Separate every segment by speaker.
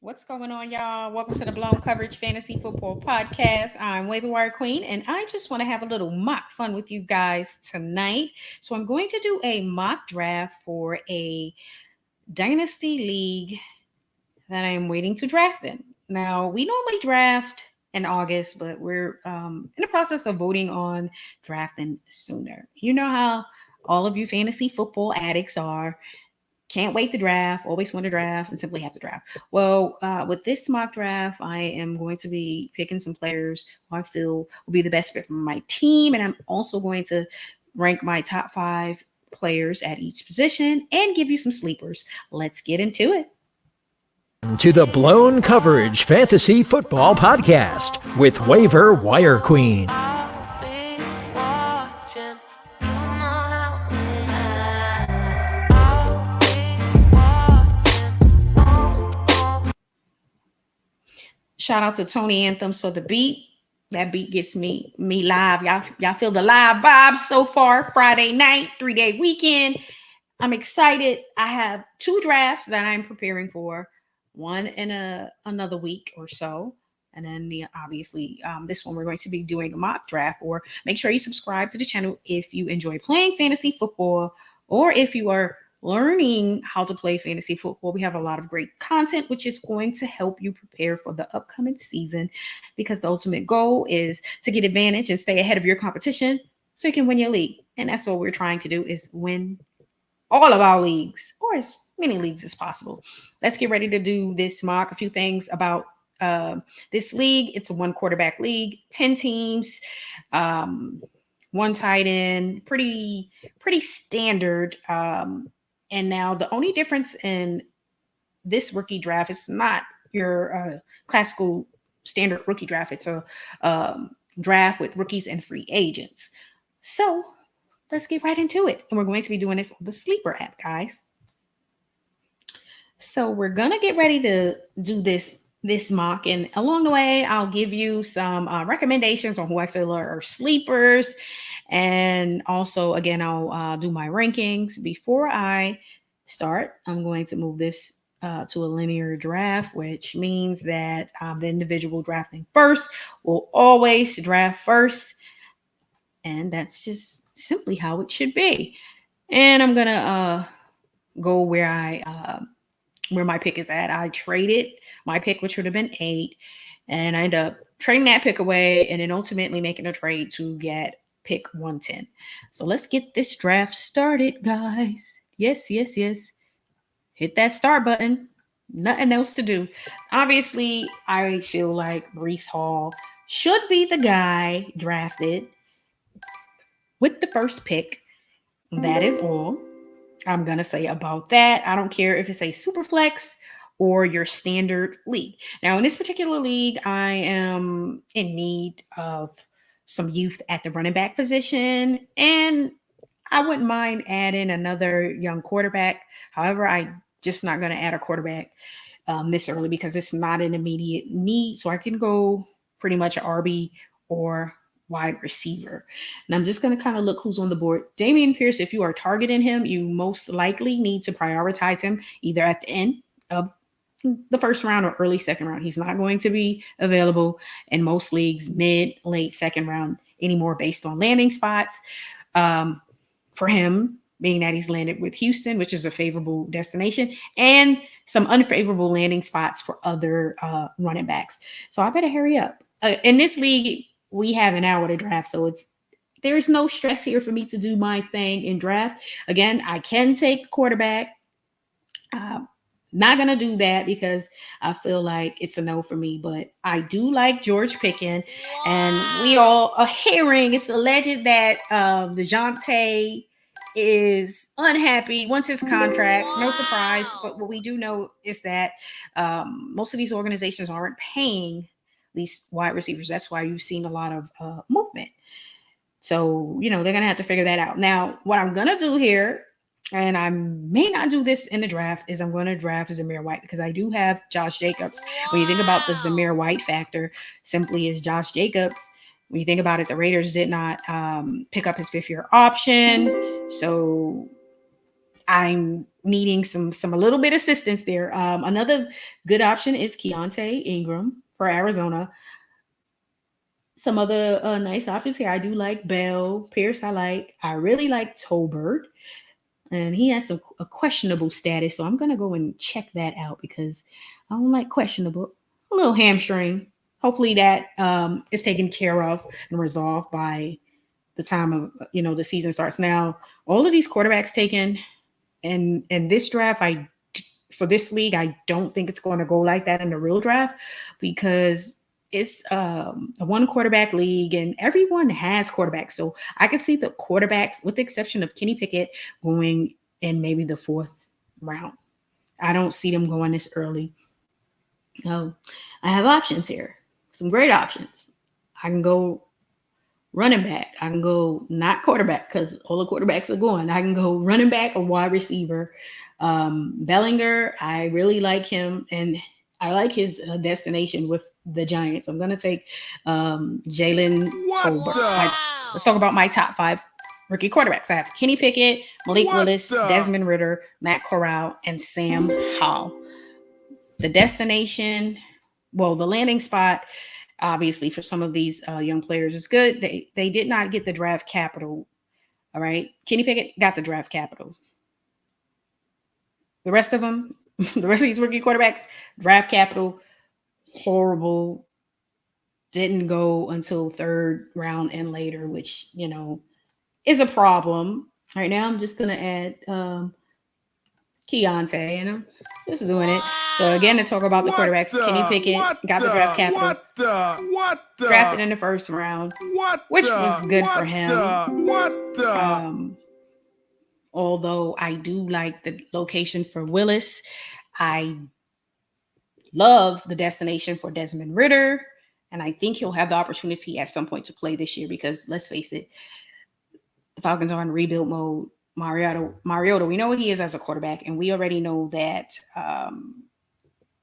Speaker 1: What's going on, y'all? Welcome to the Blown Coverage Fantasy Football Podcast. I'm Waiver Queen, and I just want to have a little mock fun with you guys tonight. So, I'm going to do a mock draft for a Dynasty league that I am waiting to draft in. Now, we normally draft in August, but we're in the process of voting on drafting sooner. You know how all of you fantasy football addicts are. Can't wait to draft, always want to draft, and simply have to draft. Well, with this mock draft, I am going to be picking some players who I feel will be the best fit for my team. And I'm also going to rank my top 5 players at each position and give you some sleepers. Let's get into it.
Speaker 2: To the Blown Coverage Fantasy Football Podcast with Waiver Wire Queen.
Speaker 1: Shout out to Tony Anthems for the beat. That beat gets me live. Y'all feel the live vibes so far. Friday night, 3-day weekend. I'm excited. I have 2 drafts that I'm preparing for. One in another week or so. And then obviously this one we're going to be doing a mock draft. Or make sure you subscribe to the channel if you enjoy playing fantasy football, or if you are learning how to play fantasy football. We have a lot of great content, which is going to help you prepare for the upcoming season, because the ultimate goal is to get advantage and stay ahead of your competition so you can win your league. And that's what we're trying to do, is win all of our leagues, or as many leagues as possible. Let's get ready to do this mock. A few things about this league. It's a 1 quarterback league, 10 teams, 1 tight end, pretty standard. And now the only difference in this rookie draft is not your classical standard rookie draft. It's a draft with rookies and free agents. So let's get right into it. And we're going to be doing this on the Sleeper app, guys. So we're going to get ready to do this mock. And along the way, I'll give you some recommendations on who I feel are sleepers. And also, again, I'll do my rankings. Before I start, I'm going to move this to a linear draft, which means that the individual drafting first will always draft first. And that's just simply how it should be. And I'm going to go where my pick is at. I traded my pick, which would have been 8, and I end up trading that pick away and then ultimately making a trade to get pick 110. So let's get this draft started, guys. Yes. Hit that start button. Nothing else to do. Obviously, I feel like Breece Hall should be the guy drafted with the first pick. That is all I'm going to say about that. I don't care if it's a super flex or your standard league. Now, in this particular league, I am in need of some youth at the running back position, and I wouldn't mind adding another young quarterback. However, I'm just not going to add a quarterback this early because it's not an immediate need. So I can go pretty much an RB or wide receiver. And I'm just going to kind of look who's on the board. Dameon Pierce, if you are targeting him, you most likely need to prioritize him either at the end of the first round or early second round. He's not going to be available in most leagues mid, late second round anymore based on landing spots. For him, being that he's landed with Houston, which is a favorable destination, and some unfavorable landing spots for other running backs. So I better hurry up. In this league, we have an hour to draft, so there's no stress here for me to do my thing in draft. Again, I can take quarterback. Not going to do that because I feel like it's a no for me, but I do like George Pickens. And we all are hearing, it's alleged that DeJounte is unhappy, wants his contract. No surprise. But what we do know is that most of these organizations aren't paying these wide receivers. That's why you've seen a lot of movement. So, they're going to have to figure that out. Now, what I'm going to do here, and I may not do this in the draft, is I'm going to draft Zamir White because I do have Josh Jacobs. When you think about the Zamir White factor, simply is Josh Jacobs. When you think about it, the Raiders did not pick up his 5th-year option. So I'm needing a little bit assistance there. Another good option is Keontae Ingram for Arizona. Some other nice options here. I do like Bell. Pierce, I really like Tolbert. And he has a questionable status. So I'm going to go and check that out because I don't like questionable. A little hamstring. Hopefully that is taken care of and resolved by the time of, the season starts. Now, all of these quarterbacks taken in this draft, for this league, I don't think it's going to go like that in the real draft because it's a one quarterback league and everyone has quarterbacks. So I can see the quarterbacks, with the exception of Kenny Pickett, going in maybe the 4th round. I don't see them going this early. No, I have options here, some great options. I can go running back. I can go not quarterback because all the quarterbacks are going. I can go running back or wide receiver. Bellinger, I really like him, and I like his destination with the Giants. I'm going to take Jalen Tolbert. Let's talk about my top 5 rookie quarterbacks. I have Kenny Pickett, Malik Willis, Desmond Ridder, Matt Corral, and Sam Howell. The destination, well, the landing spot, obviously, for some of these young players is good. They did not get the draft capital. All right. Kenny Pickett got the draft capital. The rest of them, the rest of these rookie quarterbacks, draft capital, horrible. Didn't go until 3rd round and later, which, is a problem. Right now, I'm just going to add Keontae, and I'm just doing it. So again, to talk about the quarterbacks, Kenny Pickett got the draft capital. Drafted in the 1st round, which was good for him. Although I do like the location for Willis, I love the destination for Desmond Ridder, and I think he'll have the opportunity at some point to play this year because let's face it, the Falcons are in rebuild mode. Mariota, we know what he is as a quarterback, and we already know that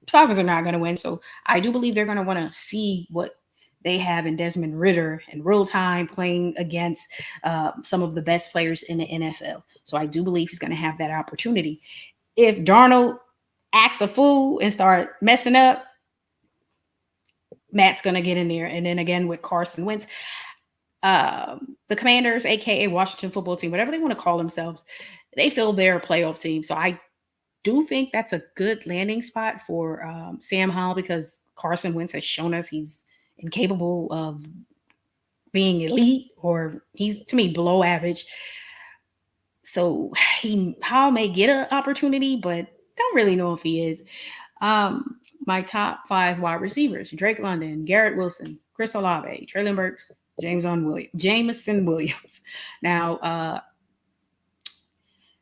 Speaker 1: Falcons are not going to win. So I do believe they're going to want to see what they have in Desmond Ridder in real time playing against some of the best players in the NFL. So I do believe he's going to have that opportunity. If Darnold acts a fool and start messing up, Matt's going to get in there. And then again with Carson Wentz, the Commanders, aka Washington football team, whatever they want to call themselves, they feel they're a playoff team. So I do think that's a good landing spot for Sam Howell because Carson Wentz has shown us he's incapable of being elite, or he's, to me, below average. So Howell may get an opportunity, but don't really know if he is. My top 5 wide receivers: Drake London, Garrett Wilson, Chris Olave, Treylon Burks, Jameson Williams. Now,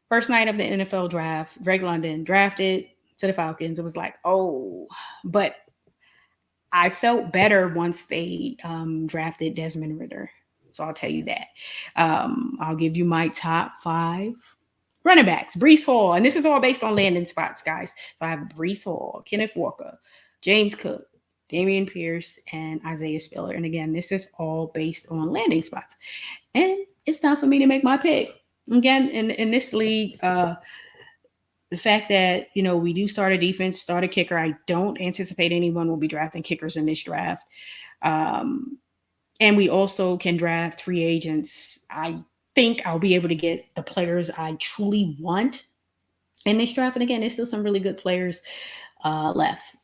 Speaker 1: first night of the NFL draft, Drake London drafted to the Falcons. It was like, oh, but I felt better once they drafted Desmond Ridder. So I'll tell you that. I'll give you my top 5 running backs. Breece Hall, and this is all based on landing spots, guys. So I have Breece Hall, Kenneth Walker, James Cook, Damian Pierce, and Isaiah Spiller. And again, this is all based on landing spots. And it's time for me to make my pick. Again, in this league, the fact that, we do start a defense, start a kicker, I don't anticipate anyone will be drafting kickers in this draft. And we also can draft free agents. I think I'll be able to get the players I truly want in this draft. And again, there's still some really good players left.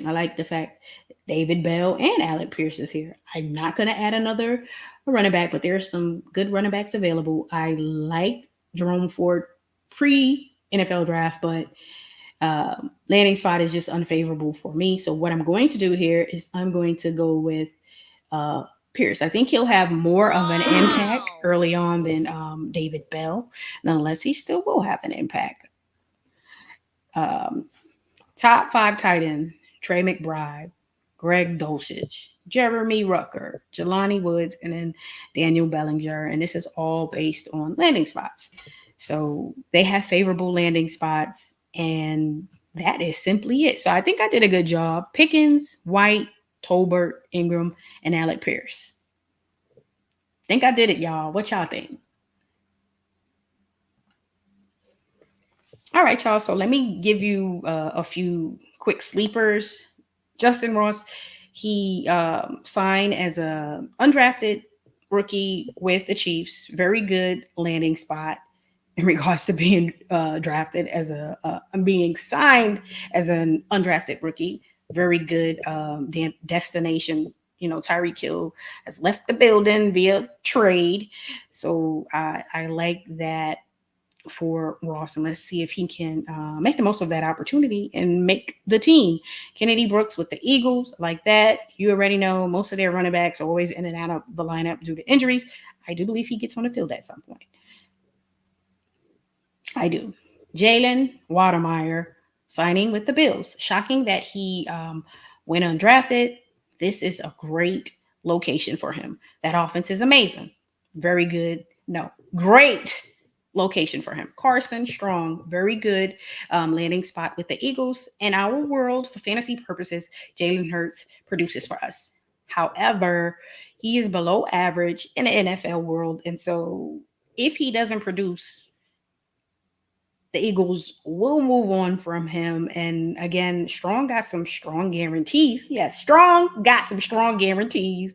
Speaker 1: I like the fact David Bell and Alec Pierce is here. I'm not going to add another running back, but there's some good running backs available. I like Jerome Ford pre-NFL draft, but landing spot is just unfavorable for me. So what I'm going to do here is I'm going to go with Pierce. I think he'll have more of an impact early on than David Bell, nonetheless he still will have an impact. Top 5 tight ends: Trey McBride, Greg Dulcich, Jeremy Rucker, Jelani Woods, and then Daniel Bellinger. And this is all based on landing spots. So they have favorable landing spots, and that is simply it. So I think I did a good job. Pickens, White, Tolbert, Ingram, and Alec Pierce. Think I did it, y'all. What y'all think? All right, y'all. So let me give you a few quick sleepers. Justin Ross, he signed as a undrafted rookie with the Chiefs. Very good landing spot in regards to being drafted as being signed as an undrafted rookie. Very good destination. You know, Tyreek Hill has left the building via trade, so I like that for Ross, and let's see if he can make the most of that opportunity and make the team. Kennedy Brooks with the Eagles, like that. You already know most of their running backs are always in and out of the lineup due to injuries. I do believe he gets on the field at some point. I do. Jalen Watermeyer signing with the Bills. Shocking that he went undrafted. This is a great location for him. That offense is amazing. Very good. No, great location for him. Carson Strong, very good landing spot with the Eagles. In our world, for fantasy purposes, Jalen Hurts produces for us. However, he is below average in the NFL world. And so if he doesn't produce, the Eagles will move on from him. And again, Strong got some strong guarantees. Yes, Strong got some strong guarantees.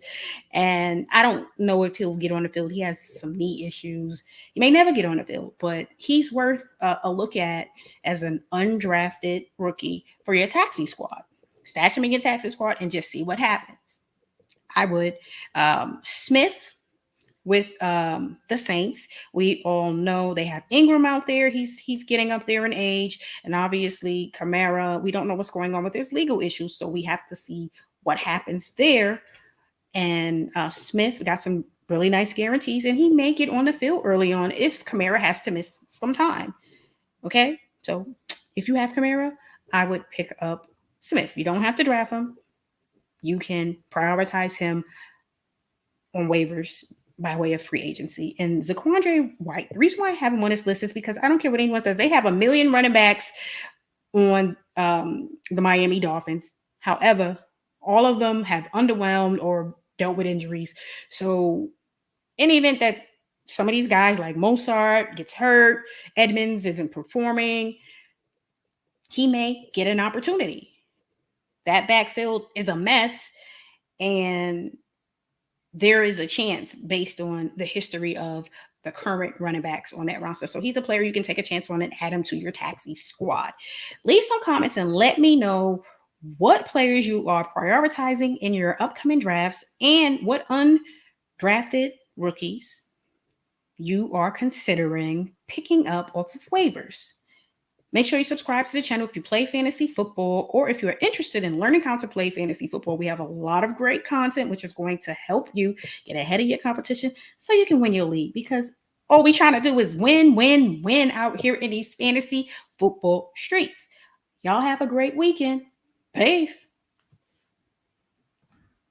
Speaker 1: And I don't know if he'll get on the field. He has some knee issues. He may never get on the field, but he's worth a look at as an undrafted rookie for your taxi squad. Stash him in your taxi squad and just see what happens. I would. Smith with the Saints. We all know they have Ingram out there. He's getting up there in age. And obviously Kamara, we don't know what's going on with his legal issues. So we have to see what happens there. And Smith got some really nice guarantees, and he may get on the field early on if Kamara has to miss some time. Okay? So if you have Kamara, I would pick up Smith. You don't have to draft him. You can prioritize him on waivers by way of free agency. And Zaquandre White, the reason why I have him on this list is because I don't care what anyone says. They have a million running backs on the Miami Dolphins. However, all of them have underwhelmed or dealt with injuries. So in the event that some of these guys like Mozart gets hurt, Edmonds isn't performing, he may get an opportunity. That backfield is a mess, and there is a chance based on the history of the current running backs on that roster. So he's a player you can take a chance on and add him to your taxi squad. Leave some comments and let me know what players you are prioritizing in your upcoming drafts and what undrafted rookies you are considering picking up off of waivers. Make sure you subscribe to the channel if you play fantasy football, or if you're interested in learning how to play fantasy football. We have a lot of great content, which is going to help you get ahead of your competition so you can win your league, because all we trying to do is win out here in these fantasy football streets. Y'all have a great weekend. Peace.